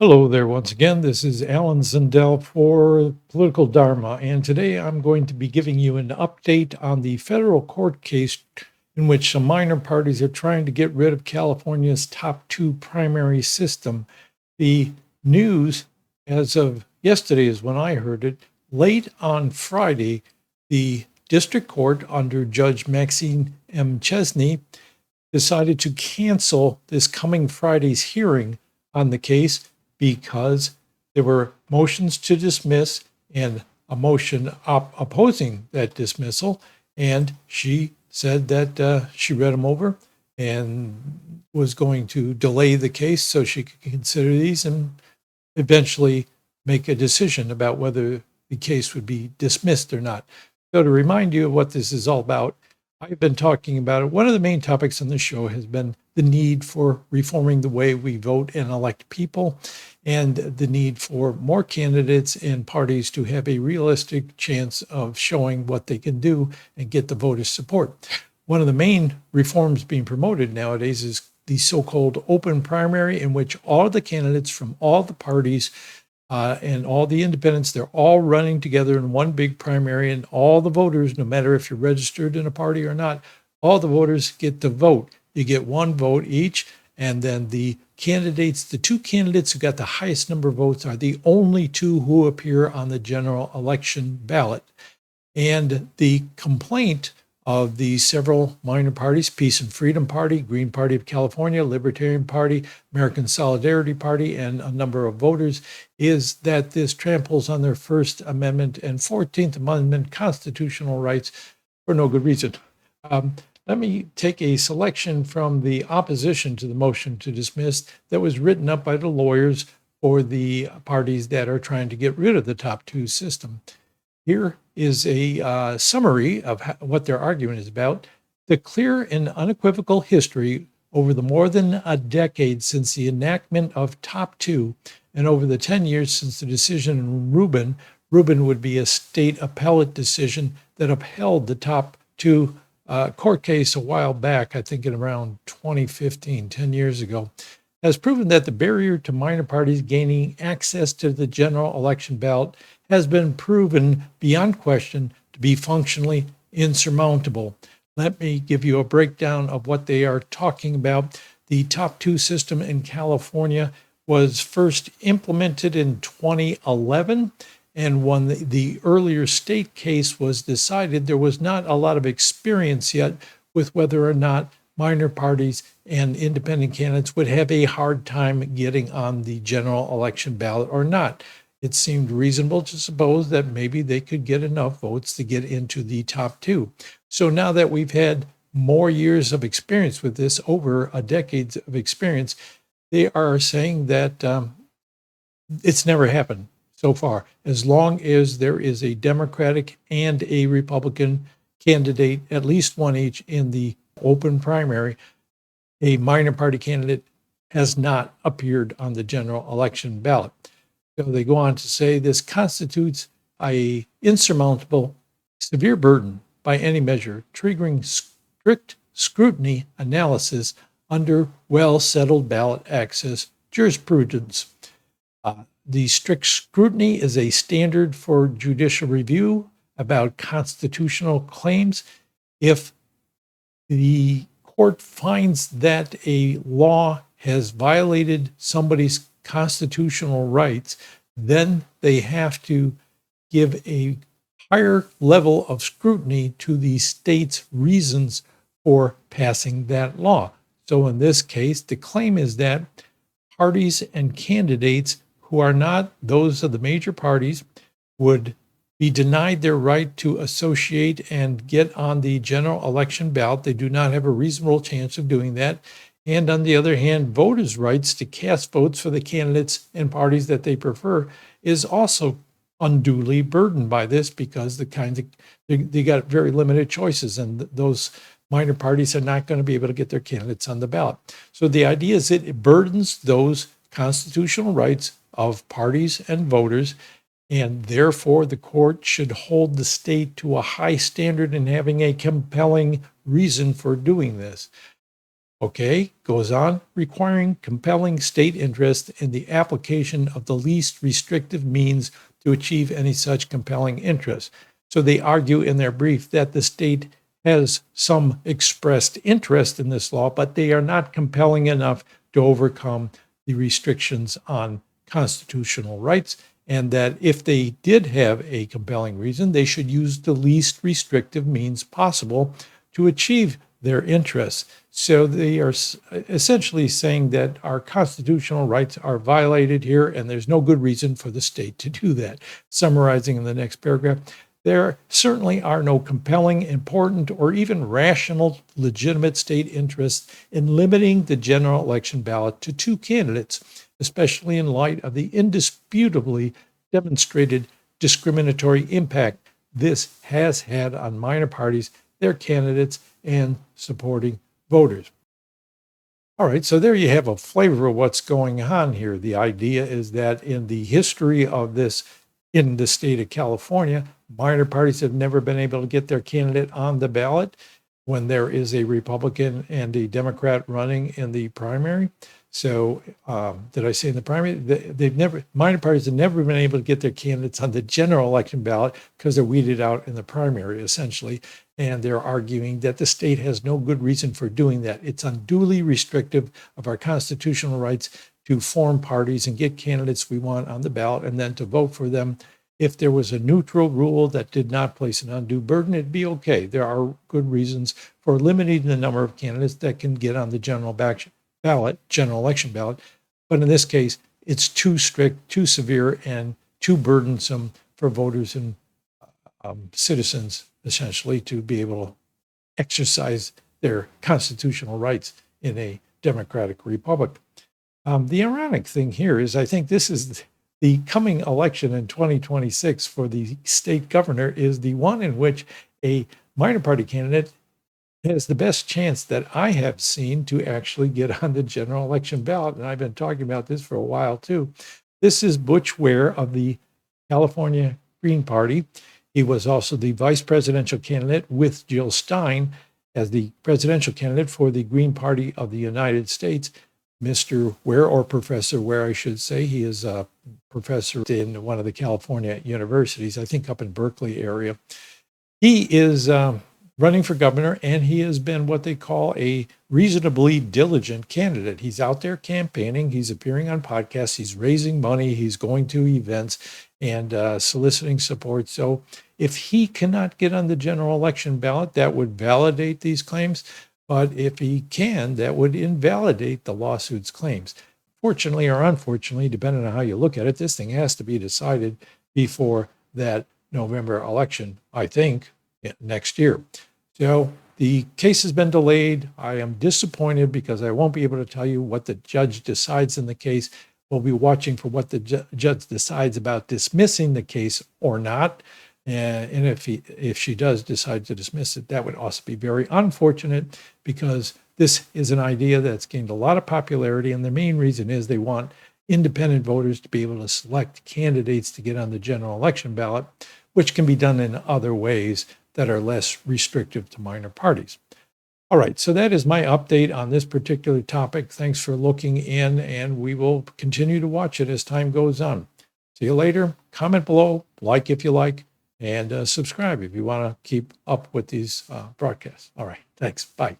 Hello there once again. This is Alan Zindel for Political Dharma, and today I'm going to be giving you an update on the federal court case in which some minor parties are trying to get rid of California's top two primary system. The news, as of yesterday, is when I heard it. Late on Friday, the district court under Judge Maxine M. Chesney decided to cancel this coming Friday's hearing on the case because there were motions to dismiss and a motion opposing that dismissal. And she said that she read them over and was going to delay the case so she could consider these and eventually make a decision about whether the case would be dismissed or not. So to remind you of what this is all about, I've been talking about it. One of the main topics on the show has been the need for reforming the way we vote and elect people, and the need for more candidates and parties to have a realistic chance of showing what they can do and get the voters' support. One of the main reforms being promoted nowadays is the so-called open primary, in which all the candidates from all the parties and all the independents, they're all running together in one big primary, and all the voters, no matter if you're registered in a party or not, all the voters get to vote. You get one vote each, and then the candidates, the two candidates who got the highest number of votes are the only two who appear on the general election ballot. And the complaint of the several minor parties, Peace and Freedom Party, Green Party of California, Libertarian Party, American Solidarity Party, and a number of voters, is that this tramples on their First Amendment and 14th Amendment constitutional rights for no good reason. Let me take a selection from the opposition to the motion to dismiss that was written up by the lawyers for the parties that are trying to get rid of the top two system. Here is a summary of what their argument is about. The clear and unequivocal history over the more than a decade since the enactment of top two and over the 10 years since the decision in Rubin would be a state appellate decision that upheld the top two court case a while back, I think in around 2015, 10 years ago, has proven that the barrier to minor parties gaining access to the general election ballot has been proven beyond question to be functionally insurmountable. Let me give you a breakdown of what they are talking about. The top two system in California was first implemented in 2011. And when the earlier state case was decided, there was not a lot of experience yet with whether or not minor parties and independent candidates would have a hard time getting on the general election ballot or not. It seemed reasonable to suppose that maybe they could get enough votes to get into the top two. So now that we've had more years of experience with this, over a decade of experience, they are saying that it's never happened so far. As long as there is a Democratic and a Republican candidate, at least one each in the open primary, a minor party candidate has not appeared on the general election ballot. So they go on to say this constitutes a insurmountable, severe burden by any measure, triggering strict scrutiny analysis under well-settled ballot access jurisprudence. The strict scrutiny is a standard for judicial review about constitutional claims. If the court finds that a law has violated somebody's constitutional rights, then they have to give a higher level of scrutiny to the state's reasons for passing that law. So in this case, the claim is that parties and candidates who are not those of the major parties would be denied their right to associate and get on the general election ballot. They do not have a reasonable chance of doing that. And on the other hand, voters' rights to cast votes for the candidates and parties that they prefer is also unduly burdened by this, because they got very limited choices, and those minor parties are not going to be able to get their candidates on the ballot. So the idea is that it burdens those constitutional rights of parties and voters, and therefore the court should hold the state to a high standard in having a compelling reason for doing this. Okay, goes on, requiring compelling state interest in the application of the least restrictive means to achieve any such compelling interest. So they argue in their brief that the state has some expressed interest in this law, but they are not compelling enough to overcome the restrictions on constitutional rights, and that if they did have a compelling reason, they should use the least restrictive means possible to achieve their interests. So they are essentially saying that our constitutional rights are violated here, and there's no good reason for the state to do that. Summarizing in the next paragraph, there certainly are no compelling, important, or even rational, legitimate state interests in limiting the general election ballot to two candidates, especially in light of the indisputably demonstrated discriminatory impact this has had on minor parties, their candidates, and supporting voters. All right, so there you have a flavor of what's going on here. The idea is that in the history of this in the state of California, minor parties have never been able to get their candidate on the ballot when there is a Republican and a Democrat running in the primary. So, did I say in the primary? Minor parties have never been able to get their candidates on the general election ballot because they're weeded out in the primary, essentially. And they're arguing that the state has no good reason for doing that. It's unduly restrictive of our constitutional rights to form parties and get candidates we want on the ballot and then to vote for them. If there was a neutral rule that did not place an undue burden, it'd be okay. There are good reasons for limiting the number of candidates that can get on the general election ballot. But in this case, it's too strict, too severe, and too burdensome for voters and citizens, essentially, to be able to exercise their constitutional rights in a democratic republic. The ironic thing here is I think this is the coming election in 2026 for the state governor is the one in which a minor party candidate has the best chance that I have seen to actually get on the general election ballot. And I've been talking about this for a while too. This is Butch Ware of the California Green Party. He was also the vice presidential candidate with Jill Stein as the presidential candidate for the Green Party of the United States. Mr. Ware, or Professor Ware, I should say, he is a professor in one of the California universities, I think up in Berkeley area. He is running for governor, and he has been what they call a reasonably diligent candidate. He's out there campaigning, he's appearing on podcasts, he's raising money, he's going to events and soliciting support. So if he cannot get on the general election ballot, that would validate these claims. But if he can, that would invalidate the lawsuit's claims. Fortunately or unfortunately, depending on how you look at it, this thing has to be decided before that November election, I think, next year. So the case has been delayed. I am disappointed because I won't be able to tell you what the judge decides in the case. We'll be watching for what the judge decides about dismissing the case or not. And if she does decide to dismiss it, that would also be very unfortunate because this is an idea that's gained a lot of popularity. And the main reason is they want independent voters to be able to select candidates to get on the general election ballot, which can be done in other ways that are less restrictive to minor parties. All right, so that is my update on this particular topic. Thanks for looking in, and we will continue to watch it as time goes on. See you later. Comment below, like if you like, and subscribe if you want to keep up with these broadcasts. All right, thanks. Bye.